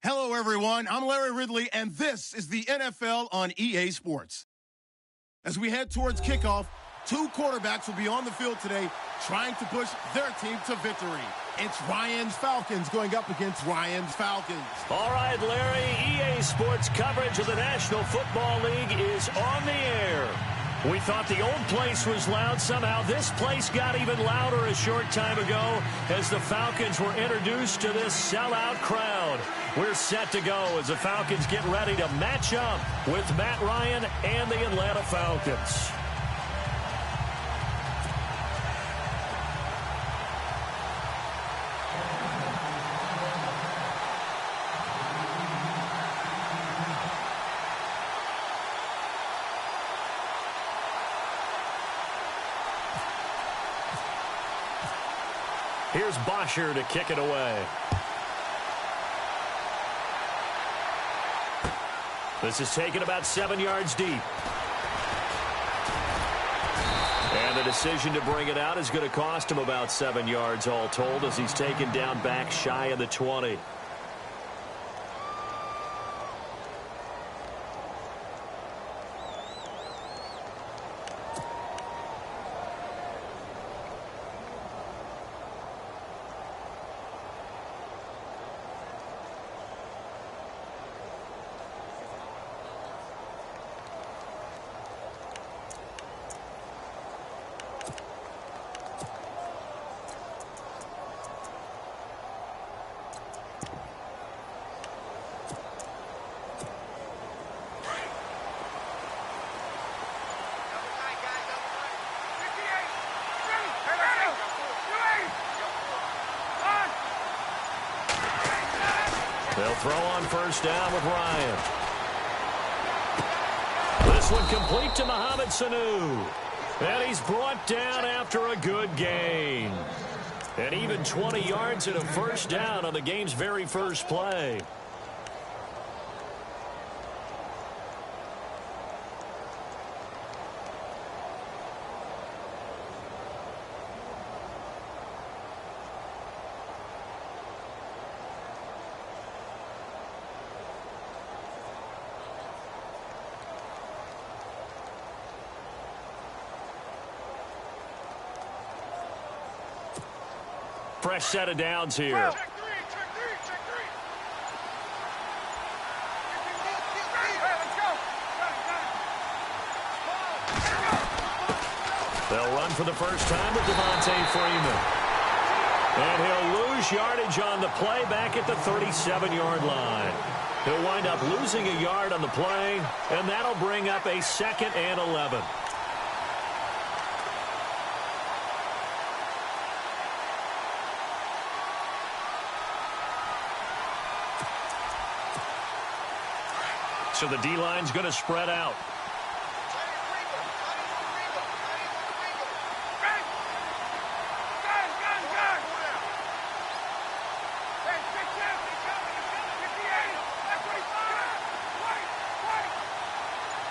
Hello, everyone. I'm Larry Ridley, and this is the NFL on EA Sports. As we head towards kickoff, two quarterbacks will be on the field today trying to push their team to victory. It's Ryan's Falcons going up against Ryan's Falcons. All right, Larry, EA Sports coverage of the National Football League is on the air. We thought the old place was loud. Somehow this place got even louder a short time ago as the Falcons were introduced to this sellout crowd. We're set to go as the Falcons get ready to match up with Matt Ryan and the Atlanta Falcons. Here's Bosher to kick it away. This is taken about 7 yards deep. And the decision to bring it out is going to cost him about 7 yards all told as he's taken down back shy of the 20. They'll throw on first down with Ryan. This one complete to Mohamed Sanu. And he's brought down after a good gain. And even 20 yards and a first down on the game's very first play. Fresh set of downs here. Check three. They'll run for the first time with Devontae Freeman. And he'll lose yardage on the play back at the 37-yard line. He'll wind up losing a yard on the play, and that'll bring up a 2nd and 11. So the D-line's going to spread out.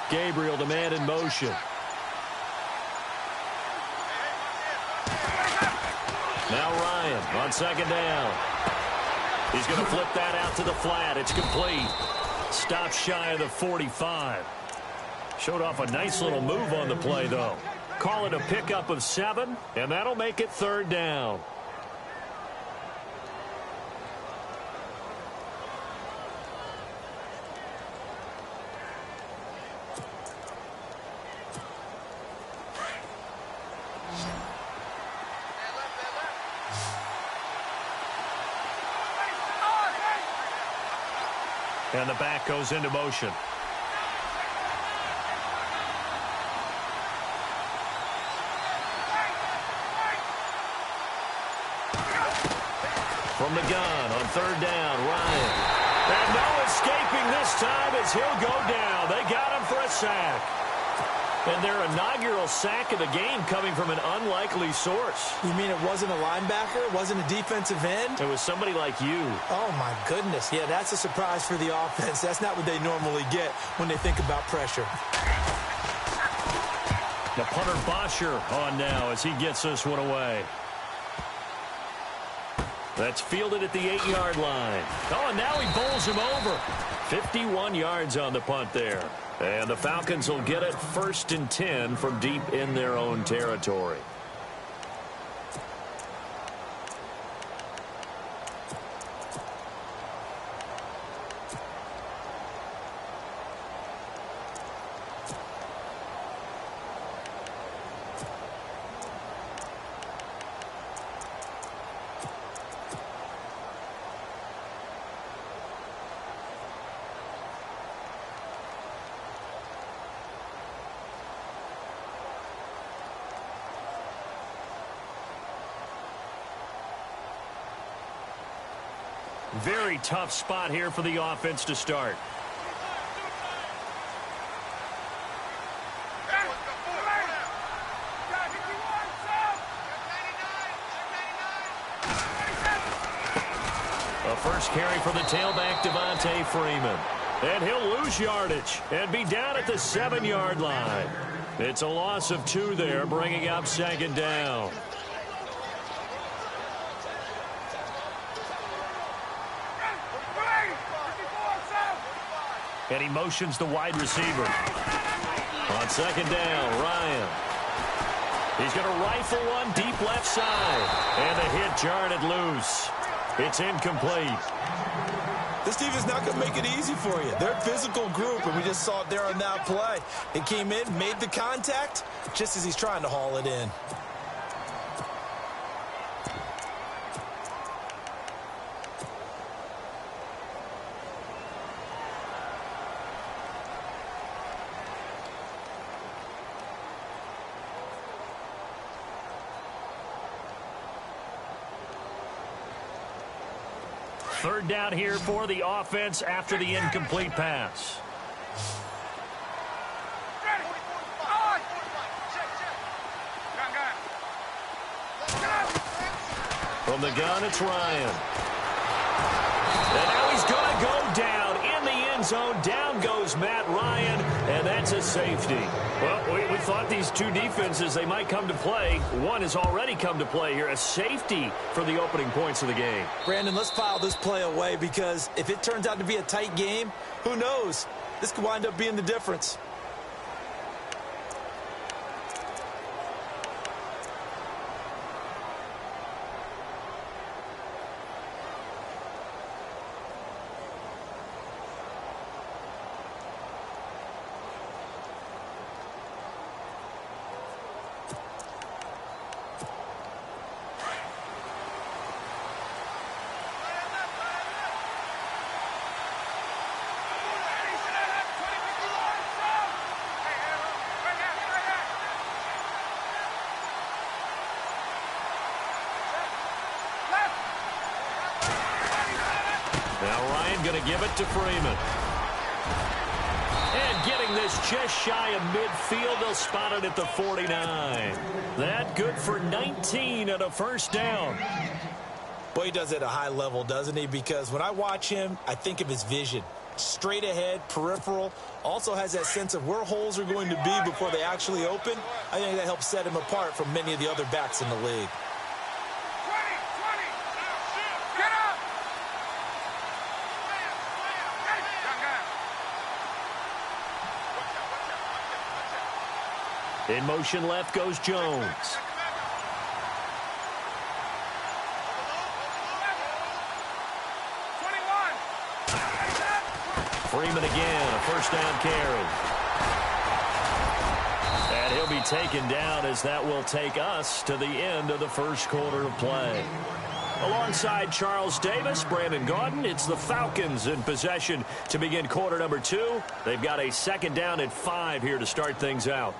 Gabriel to man in motion. Now Ryan on 2nd down. He's going to flip that out to the flat. It's complete. Stop shy of the 45. Showed off a nice little move on the play, though. Call it a pickup of 7, and that'll make it 3rd down. And the back goes into motion. From the gun on 3rd down, Ryan. And no escaping this time as he'll go down. They got him for a sack. And their inaugural sack of the game coming from an unlikely source. You mean it wasn't a linebacker? It wasn't a defensive end? It was somebody like you. Oh, my goodness. Yeah, that's a surprise for the offense. That's not what they normally get when they think about pressure. The punter Bosher on now as he gets this one away. That's fielded at the 8-yard line. Oh, and now he bowls him over. 51 yards on the punt there. And the Falcons will get it 1st and 10 from deep in their own territory. Very tough spot here for the offense to start. A first carry for the tailback, Devontae Freeman. And he'll lose yardage and be down at the 7-yard line. It's a loss of 2 there, bringing up 2nd down. And he motions the wide receiver. On 2nd down, Ryan. He's going to rifle one deep left side. And the hit jarred it loose. It's incomplete. This defense not going to make it easy for you. They're a physical group, and we just saw it there on that play. It came in, made the contact, just as he's trying to haul it in. Third down here for the offense after the incomplete pass. From the gun, it's Ryan. And now he's going to go down in the end zone. Down goes Matt Ryan, and that's a safety. Well, we thought these two defenses, they might come to play. One has already come to play here, a safety for the opening points of the game. Brandon, let's file this play away because if it turns out to be a tight game, who knows? This could wind up being the difference. Now Ryan going to give it to Freeman. And getting this just shy of midfield, they'll spot it at the 49. That good for 19 and a first down. Well, he does it at a high level, doesn't he? Because when I watch him, I think of his vision. Straight ahead, peripheral. Also has that sense of where holes are going to be before they actually open. I think that helps set him apart from many of the other backs in the league. In motion left goes Jones. Freeman again, a first down carry. And he'll be taken down as that will take us to the end of the first quarter of play. Alongside Charles Davis, Brandon Gaudin, it's the Falcons in possession to begin quarter number 2. They've got a second down at 5 here to start things out.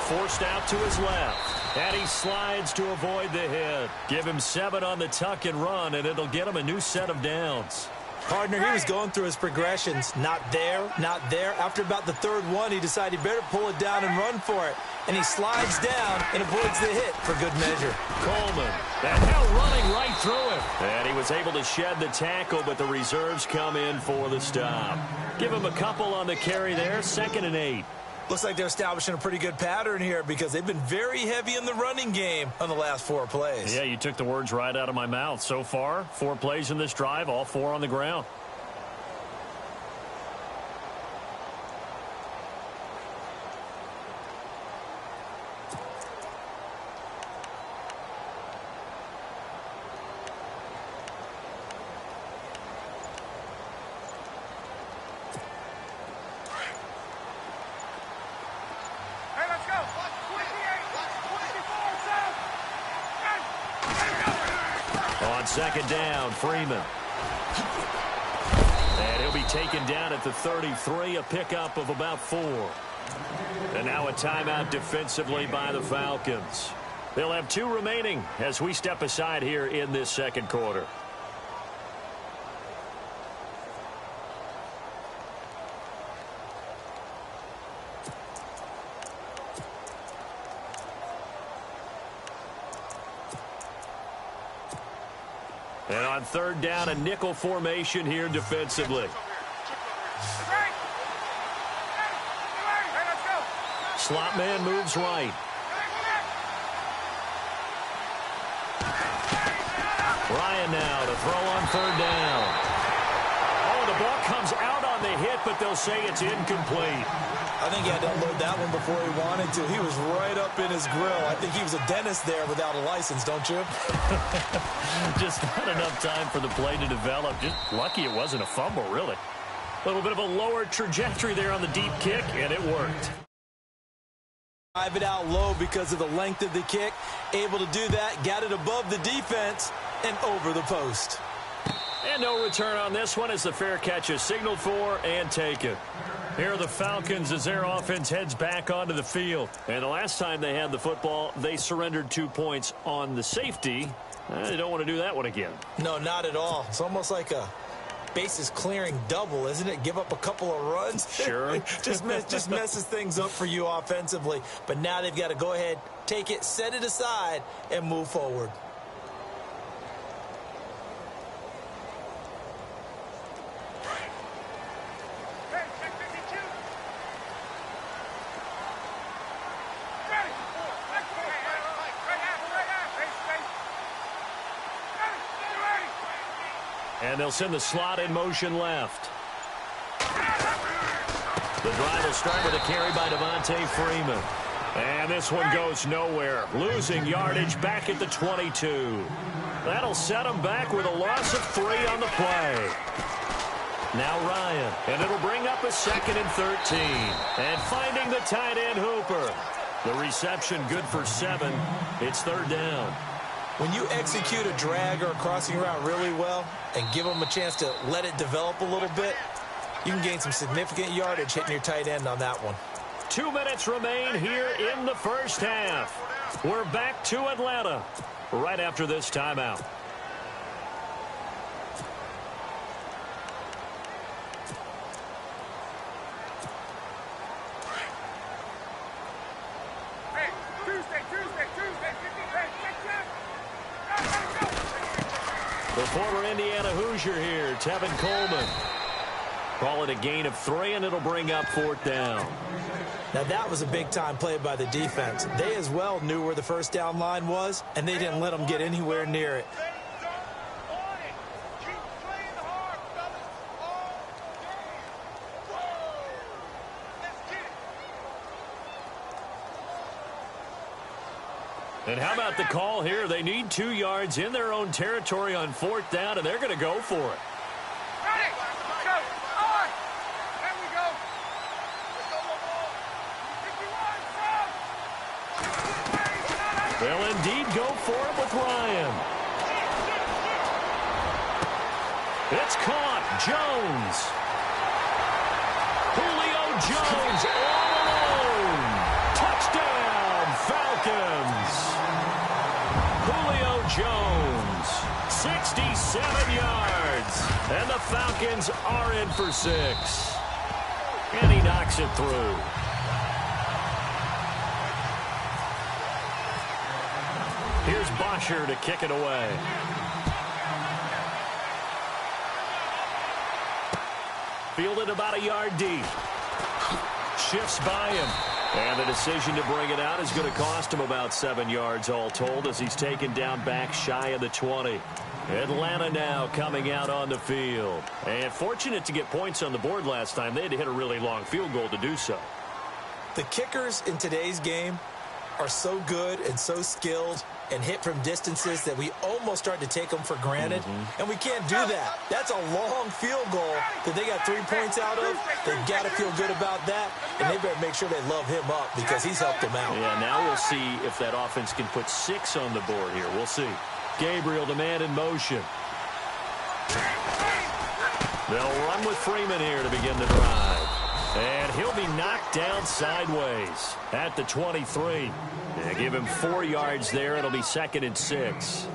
forced out to his left. And he slides to avoid the hit. Give him 7 on the tuck and run, and it'll get him a new set of downs. Partner, he was going through his progressions. Not there, not there. After about the third one, he decided he better pull it down and run for it. And he slides down and avoids the hit for good measure. Coleman, and now running right through him. And he was able to shed the tackle, but the reserves come in for the stop. Give him a couple on the carry there, 2nd and 8. Looks like they're establishing a pretty good pattern here because they've been very heavy in the running game on the last 4 plays. Yeah, you took the words right out of my mouth. So far, 4 plays in this drive, all 4 on the ground. On 2nd down, Freeman. And he'll be taken down at the 33, a pickup of about 4. And now a timeout defensively by the Falcons. They'll have 2 remaining as we step aside here in this 2nd quarter. And on 3rd down, a nickel formation here defensively. Slot man moves right. Ryan now to throw on 3rd down. Oh, the ball comes out on the hit, but they'll say it's incomplete. I think he had to unload that one before he wanted to. He was right up in his grill. I think he was a dentist there without a license, don't you? Just not enough time for the play to develop. Just lucky it wasn't a fumble, really. A little bit of a lower trajectory there on the deep kick, and it worked. Drive it out low because of the length of the kick. Able to do that, got it above the defense and over the post. And no return on this one as the fair catch is signaled for and taken. Here are the Falcons as their offense heads back onto the field. And the last time they had the football, they surrendered 2 points on the safety. They don't want to do that one again. No, not at all. It's almost like a bases clearing double, isn't it? Give up a couple of runs. Sure. just messes things up for you offensively. But now they've got to go ahead, take it, set it aside, and move forward. And they'll send the slot in motion left. The drive will start with a carry by Devontae Freeman. And this one goes nowhere. Losing yardage back at the 22. That'll set him back with a loss of 3 on the play. Now Ryan. And it'll bring up a 2nd and 13. And finding the tight end Hooper. The reception good for 7. It's 3rd down. When you execute a drag or a crossing route really well and give them a chance to let it develop a little bit, you can gain some significant yardage hitting your tight end on that one. 2 minutes remain here in the first half. We're back to Atlanta right after this timeout. The former Indiana Hoosier here, Tevin Coleman. Call it a gain of 3, and it'll bring up 4th down. Now, that was a big-time play by the defense. They as well knew where the first down line was, and they didn't let them get anywhere near it. And how about the call here? They need 2 yards in their own territory on 4th down, and they're going to go for it. Ready? Go. On. There we go. They'll indeed go for it with Ryan. It's caught. Jones. Julio Jones all alone. Touchdown. 7 yards. And the Falcons are in for 6. And he knocks it through. Here's Bosher to kick it away. Fielded about a yard deep. Shifts by him. And the decision to bring it out is going to cost him about 7 yards all told as he's taken down back shy of the 20. Atlanta now coming out on the field. And fortunate to get points on the board last time. They had to hit a really long field goal to do so. The kickers in today's game are so good and so skilled and hit from distances that we almost start to take them for granted. And we can't do that. That's a long field goal that they got 3 points out of. They've got to feel good about that, and they better make sure they love him up because he's helped them out. Yeah, now we'll see if that offense can put 6 on the board here. We'll see. Gabriel, the man in motion. They'll run with Freeman here to begin the drive. And he'll be knocked down sideways at the 23. They give him 4 yards there. It'll be 2nd and 6.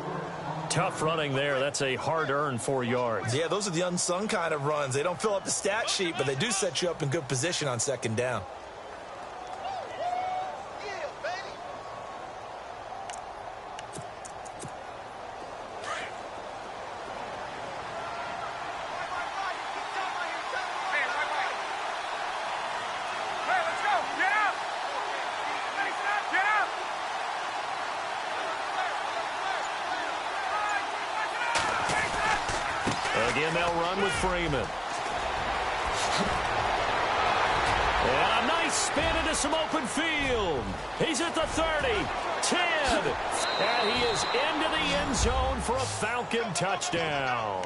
Tough running there. That's a hard-earned 4 yards. Yeah, those are the unsung kind of runs. They don't fill up the stat sheet, but they do set you up in good position on 2nd down. Again, they'll run with Freeman. And a nice spin into some open field. He's at the 30, 10, and he is into the end zone for a Falcon touchdown.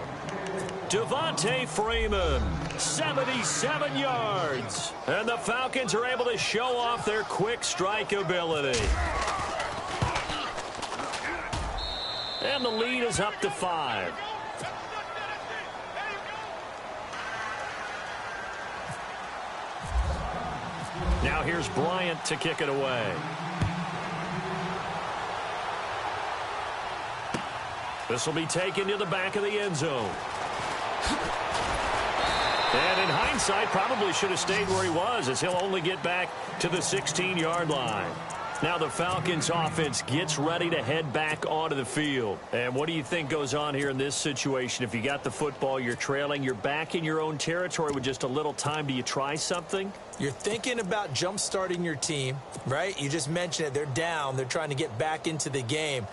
Devontae Freeman, 77 yards. And the Falcons are able to show off their quick strike ability. And the lead is up to 5. Now here's Bryant to kick it away. This will be taken to the back of the end zone. And in hindsight, probably should have stayed where he was as he'll only get back to the 16-yard line. Now the Falcons offense gets ready to head back onto the field. And what do you think goes on here in this situation? If you got the football, you're trailing, you're back in your own territory with just a little time. Do you try something? You're thinking about jump-starting your team, right? You just mentioned it. They're down. They're trying to get back into the game.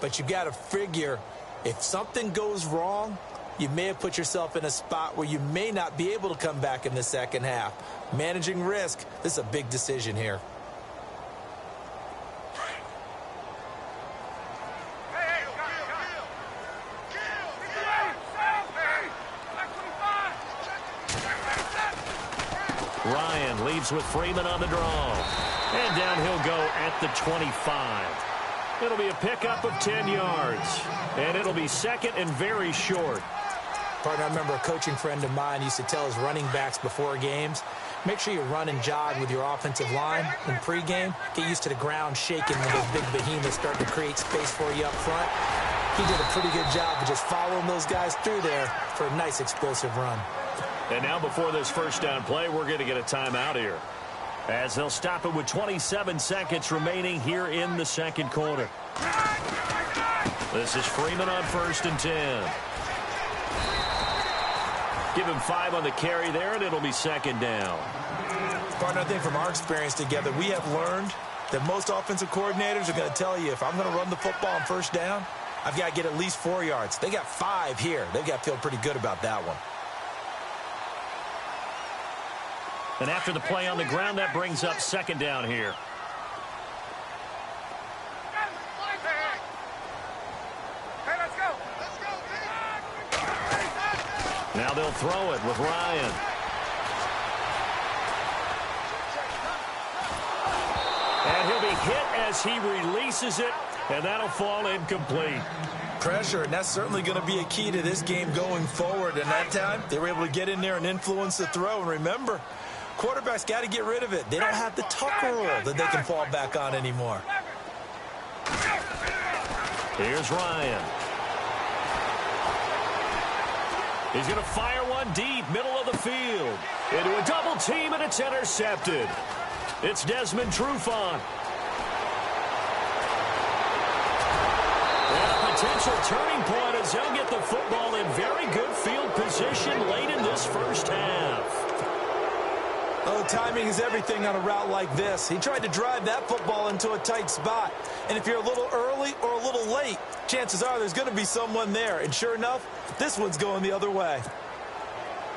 But you got to figure if something goes wrong, you may have put yourself in a spot where you may not be able to come back in the second half. Managing risk, this is a big decision here. Ryan leaves with Freeman on the draw. And down he'll go at the 25. It'll be a pickup of 10 yards. And it'll be 2nd and very short. Partner, I remember a coaching friend of mine used to tell his running backs before games, make sure you run and jog with your offensive line in pregame. Get used to the ground shaking when those big behemoths start to create space for you up front. He did a pretty good job of just following those guys through there for a nice explosive run. And now before this first down play, we're going to get a timeout here, as they'll stop it with 27 seconds remaining here in the second quarter. This is Freeman on 1st and 10. Give him 5 on the carry there, and it'll be 2nd down. Partner, I think from our experience together, we have learned that most offensive coordinators are going to tell you, if I'm going to run the football on 1st down, I've got to get at least 4 yards. They got 5 here. They've got to feel pretty good about that one. And after the play on the ground, that brings up 2nd down here. Now they'll throw it with Ryan. And he'll be hit as he releases it, and that'll fall incomplete. Pressure, and that's certainly going to be a key to this game going forward. And that time, they were able to get in there and influence the throw. And remember, quarterbacks got to get rid of it. They don't have the Tucker rule that they can fall back on anymore. Here's Ryan. He's going to fire one deep, middle of the field. Into a double team, and it's intercepted. It's Desmond Trufant. And a potential turning point as they'll get the football in very good field position late in this first half. Oh, timing is everything on a route like this. He tried to drive that football into a tight spot. And if you're a little early or a little late, chances are there's going to be someone there. And sure enough, this one's going the other way.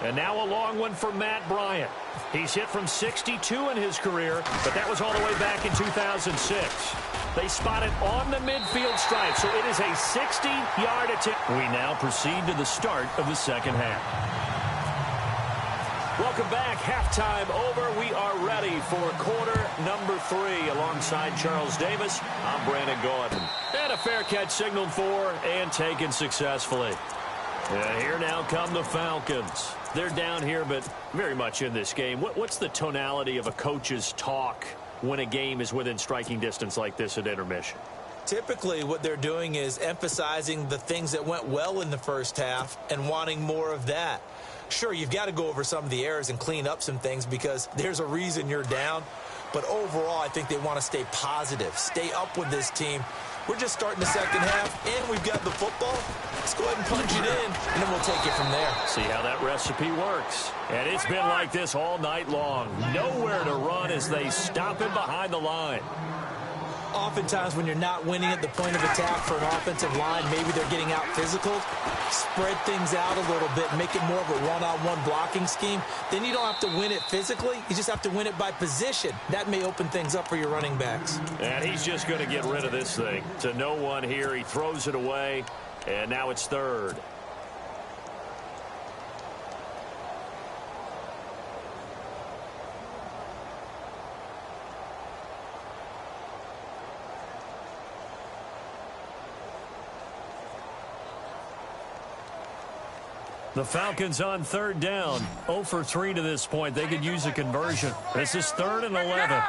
And now a long one for Matt Bryant. He's hit from 62 in his career, but that was all the way back in 2006. They spot it on the midfield stripe, so it is a 60-yard attempt. We now proceed to the start of the second half. Welcome back. Halftime over. We are ready for quarter number 3. Alongside Charles Davis, I'm Brandon Gordon. And a fair catch signaled for and taken successfully. Here now come the Falcons. They're down here, but very much in this game. What's the tonality of a coach's talk when a game is within striking distance like this at intermission? Typically, what they're doing is emphasizing the things that went well in the first half and wanting more of that. Sure, you've got to go over some of the errors and clean up some things because there's a reason you're down. But overall, I think they want to stay positive, stay up with this team. We're just starting the second half, and we've got the football. Let's go ahead and punch it in, and then we'll take it from there. See how that recipe works. And it's been like this all night long. Nowhere to run as they stop it behind the line. Oftentimes when you're not winning at the point of attack for an offensive line, maybe they're getting out physical, spread things out a little bit, make it more of a one-on-one blocking scheme. Then you don't have to win it physically. You just have to win it by position. That may open things up for your running backs. And he's just going to get rid of this thing. To no one here. He throws it away, and now it's third. The Falcons on third down. 0 for 3 to this point. They could use a conversion. This is 3rd and 11.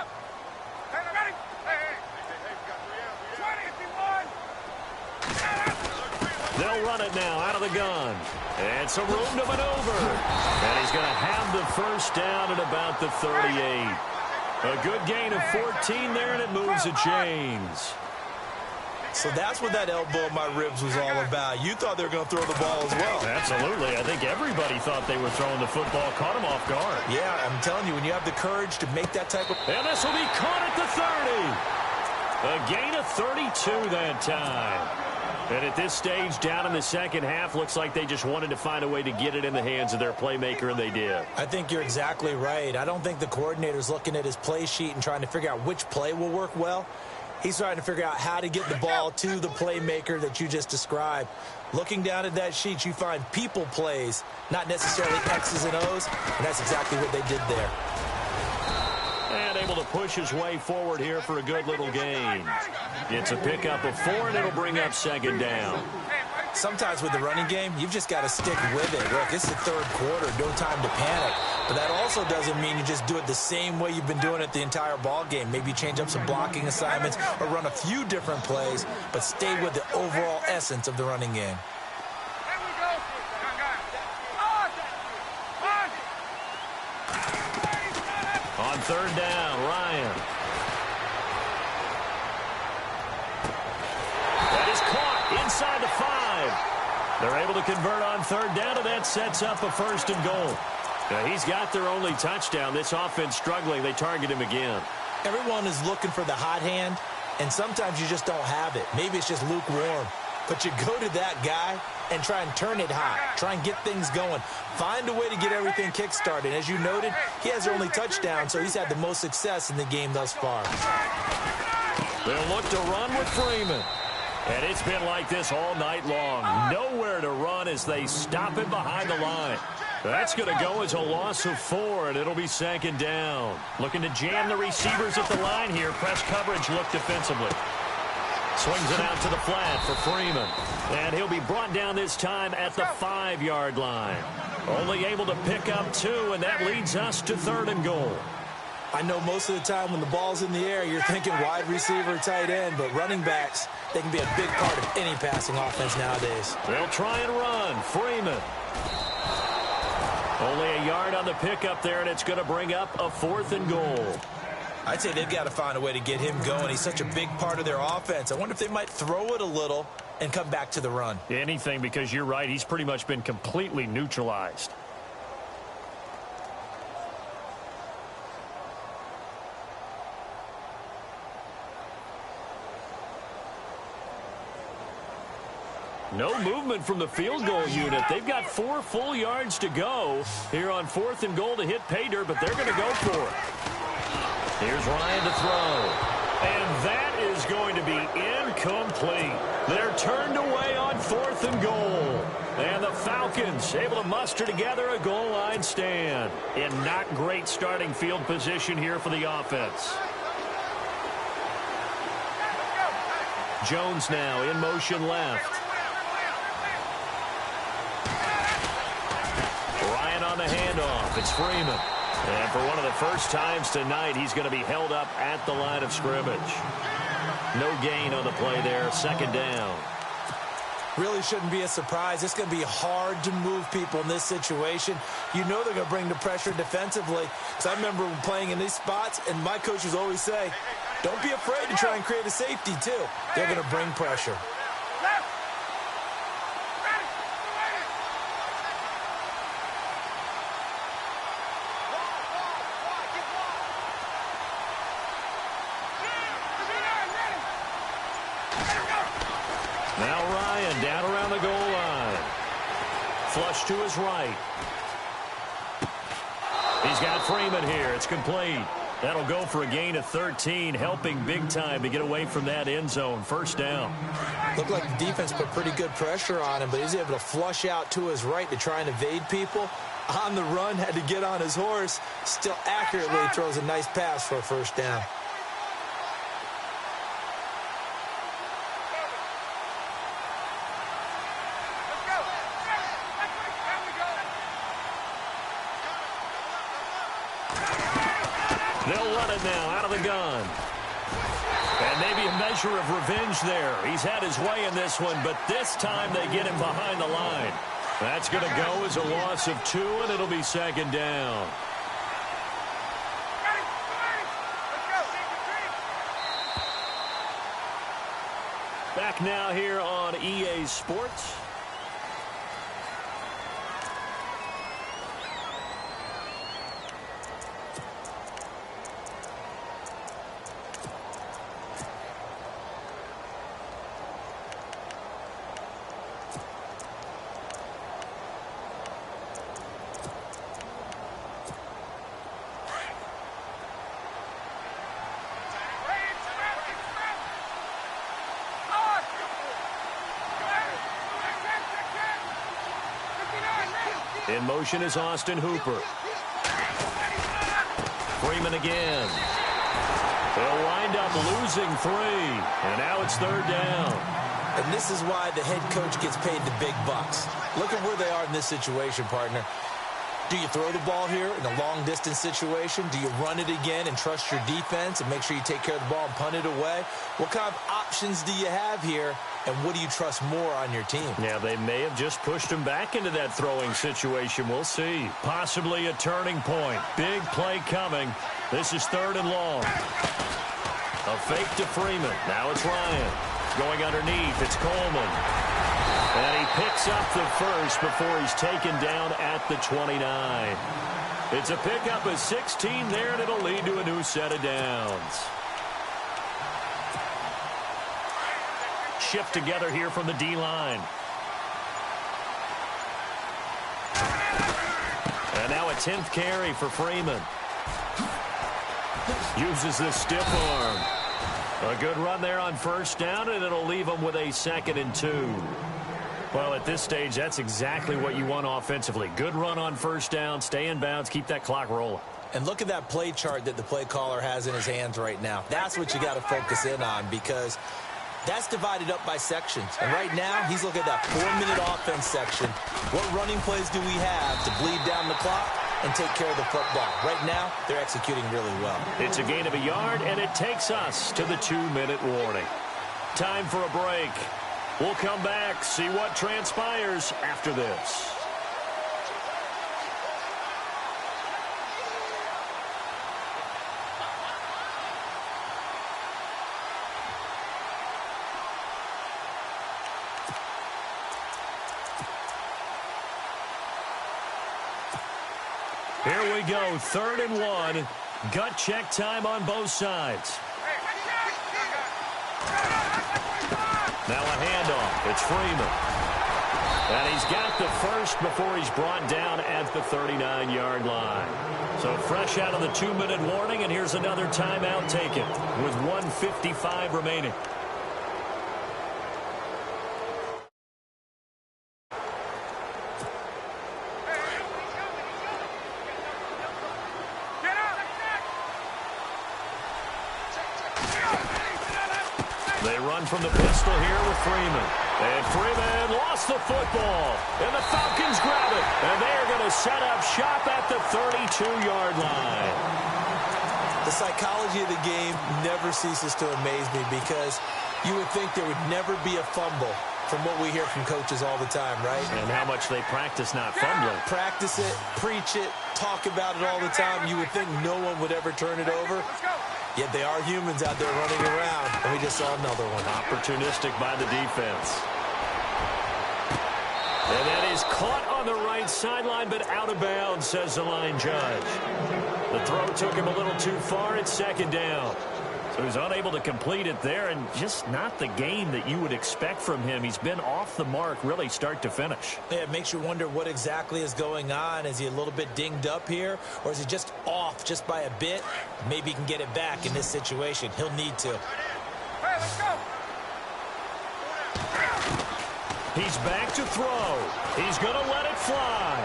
They'll run it now out of the gun. And some room to maneuver. And he's going to have the first down at about the 38. A good gain of 14 there, and it moves the chains. So that's what that elbow in my ribs was all about. You thought they were going to throw the ball as well. Absolutely. I think everybody thought they were throwing the football. Caught him off guard. Yeah, I'm telling you, when you have the courage to make that type of... And this will be caught at the 30. A gain of 32 that time. And at this stage, down in the second half, looks like they just wanted to find a way to get it in the hands of their playmaker, and they did. I think you're exactly right. I don't think the coordinator's looking at his play sheet and trying to figure out which play will work well. He's trying to figure out how to get the ball to the playmaker that you just described. Looking down at that sheet, you find people plays, not necessarily X's and O's, and that's exactly what they did there. And able to push his way forward here for a good little gain. It's a pickup of 4, and it'll bring up second down. Sometimes with the running game, you've just got to stick with it. Look, it's the third quarter, no time to panic. But that also doesn't mean you just do it the same way you've been doing it the entire ball game. Maybe change up some blocking assignments or run a few different plays, but stay with the overall essence of the running game. On third down, Ryan. That is caught inside the 5. They're able to convert on third down, and that sets up a 1st and goal. Now, he's got their only touchdown. This offense struggling. They target him again. Everyone is looking for the hot hand, and sometimes you just don't have it. Maybe it's just lukewarm. But you go to that guy and try and turn it hot. Try and get things going. Find a way to get everything kick-started. As you noted, he has their only touchdown, so he's had the most success in the game thus far. They'll look to run with Freeman. And it's been like this all night long. Nowhere to run as they stop it behind the line. That's going to go as a loss of 4, and it'll be second down. Looking to jam the receivers at the line here. Press coverage look defensively. Swings it out to the flat for Freeman. And he'll be brought down this time at the 5-yard line. Only able to pick up 2, and that leads us to 3rd and goal. I know most of the time when the ball's in the air, you're thinking wide receiver, tight end, but running backs, they can be a big part of any passing offense nowadays. They'll try and run. Freeman. Only a yard on the pickup there, and it's going to bring up a 4th and goal. I'd say they've got to find a way to get him going. He's such a big part of their offense. I wonder if they might throw it a little and come back to the run. Anything, because you're right. He's pretty much been completely neutralized. No movement from the field goal unit. They've got 4 full yards to go here on 4th and goal to hit pay dirt, but they're going to go for it. Here's Ryan to throw. And that is going to be incomplete. They're turned away on 4th and goal. And the Falcons able to muster together a goal line stand. In not great starting field position here for the offense. Jones now in motion left. Ryan on the handoff. It's Freeman. And for one of the first times tonight, he's going to be held up at the line of scrimmage. No gain on the play there. 2nd down. Really shouldn't be a surprise. It's going to be hard to move people in this situation. You know they're going to bring the pressure defensively. Because I remember playing in these spots, and my coaches always say, don't be afraid to try and create a safety, too. They're going to bring pressure. Now Ryan down around the goal line. Flush to his right. He's got Freeman here. It's complete. That'll go for a gain of 13, helping big time to get away from that end zone. 1st down. Looked like the defense put pretty good pressure on him, but he's able to flush out to his right to try and evade people. On the run, had to get on his horse. Still accurately throws a nice pass for a 1st down. They'll run it now out of the gun. And maybe a measure of revenge there. He's had his way in this one, but this time they get him behind the line. That's going to go as a loss of 2, and it'll be 2nd down. Back now here on EA Sports. In motion is Austin Hooper. Freeman again. They'll wind up losing 3. And now it's 3rd down. And this is why the head coach gets paid the big bucks. Look at where they are in this situation, partner. Do you throw the ball here in a long-distance situation? Do you run it again and trust your defense and make sure you take care of the ball and punt it away? What kind of options do you have here, and what do you trust more on your team? Yeah, they may have just pushed him back into that throwing situation. We'll see. Possibly a turning point. Big play coming. This is 3rd and long. A fake to Freeman. Now it's Ryan. Going underneath. It's Coleman. And he picks up the first before he's taken down at the 29. It's a pickup of 16 there, and it'll lead to a new set of downs. Shift together here from the D-line. And now a 10th carry for Freeman. Uses the stiff arm. A good run there on 1st down, and it'll leave him with a 2nd and 2. Well, at this stage, that's exactly what you want offensively. Good run on 1st down, stay in bounds, keep that clock rolling. And look at that play chart that the play caller has in his hands right now. That's what you got to focus in on, because that's divided up by sections. And right now, he's looking at that 4-minute offense section. What running plays do we have to bleed down the clock and take care of the football? Right now, they're executing really well. It's a gain of a yard, and it takes us to the 2-minute warning. Time for a break. We'll come back, see what transpires after this. we go. 3rd and 1. Gut check time on both sides. Now a handoff. It's Freeman. And he's got the first before he's brought down at the 39-yard line. So fresh out of the 2-minute warning, and here's another timeout taken with 1:55 remaining. They run from the pistol here with Freeman. And Freeman lost the football. And the Falcons grab it. And they're going to set up shop at the 32-yard line. The psychology of the game never ceases to amaze me because you would think there would never be a fumble from what we hear from coaches all the time, right? And how much they practice not fumbling. Practice it, preach it, talk about it all the time. You would think no one would ever turn it over. Yet they are humans out there running around. And we just saw another one. Opportunistic by the defense. And that is caught on the right sideline, but out of bounds, says the line judge. The throw took him a little too far. It's 2nd down. So he's unable to complete it there, and just not the game that you would expect from him. He's been off the mark really start to finish. Yeah, it makes you wonder what exactly is going on. Is he a little bit dinged up here, or is he just off just by a bit? Maybe he can get it back in this situation. He'll need to. Hey, let's go. He's back to throw. He's going to let it fly.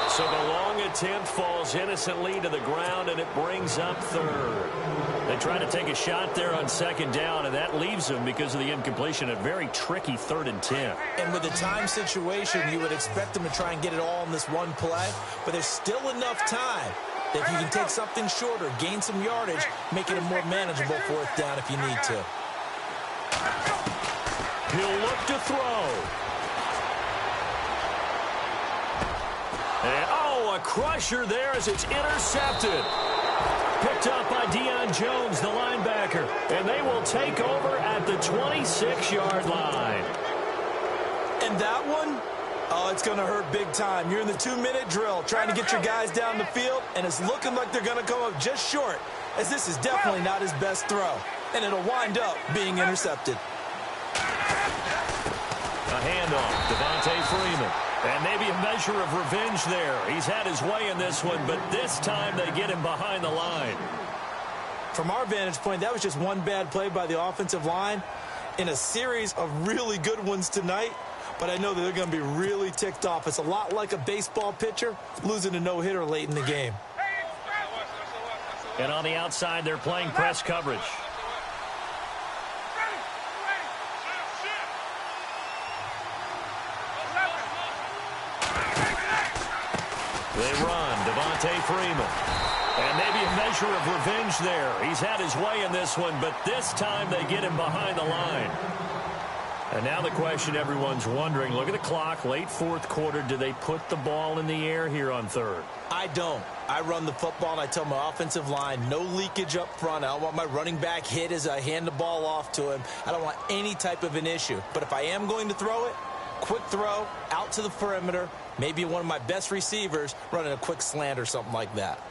So the long attempt falls innocently to the ground, and it brings up 3rd. They try to take a shot there on 2nd down, and that leaves them, because of the incompletion, a very tricky 3rd and 10. And with the time situation, you would expect them to try and get it all in this one play, but there's still enough time that if you can take something shorter, gain some yardage, make it a more manageable 4th down if you need to. He'll look to throw. And, a crusher there as it's intercepted. Picked up by Deion Jones, the linebacker. And they will take over at the 26-yard line. And that one, it's going to hurt big time. You're in the 2-minute drill trying to get your guys down the field, and it's looking like they're going to come up just short, as this is definitely not his best throw. And it'll wind up being intercepted. A handoff, Devontae Freeman. And maybe a measure of revenge there. He's had his way in this one, but this time they get him behind the line. From our vantage point, that was just one bad play by the offensive line in a series of really good ones tonight. But I know that they're going to be really ticked off. It's a lot like a baseball pitcher losing a no-hitter late in the game. And on the outside, they're playing press coverage. They run, Devontae Freeman. And maybe a measure of revenge there. He's had his way in this one, but this time they get him behind the line. And now the question everyone's wondering, look at the clock, late 4th quarter, do they put the ball in the air here on 3rd? I don't. I run the football, and I tell my offensive line, no leakage up front. I don't want my running back hit as I hand the ball off to him. I don't want any type of an issue. But if I am going to throw it, quick throw, out to the perimeter, maybe one of my best receivers running a quick slant or something like that.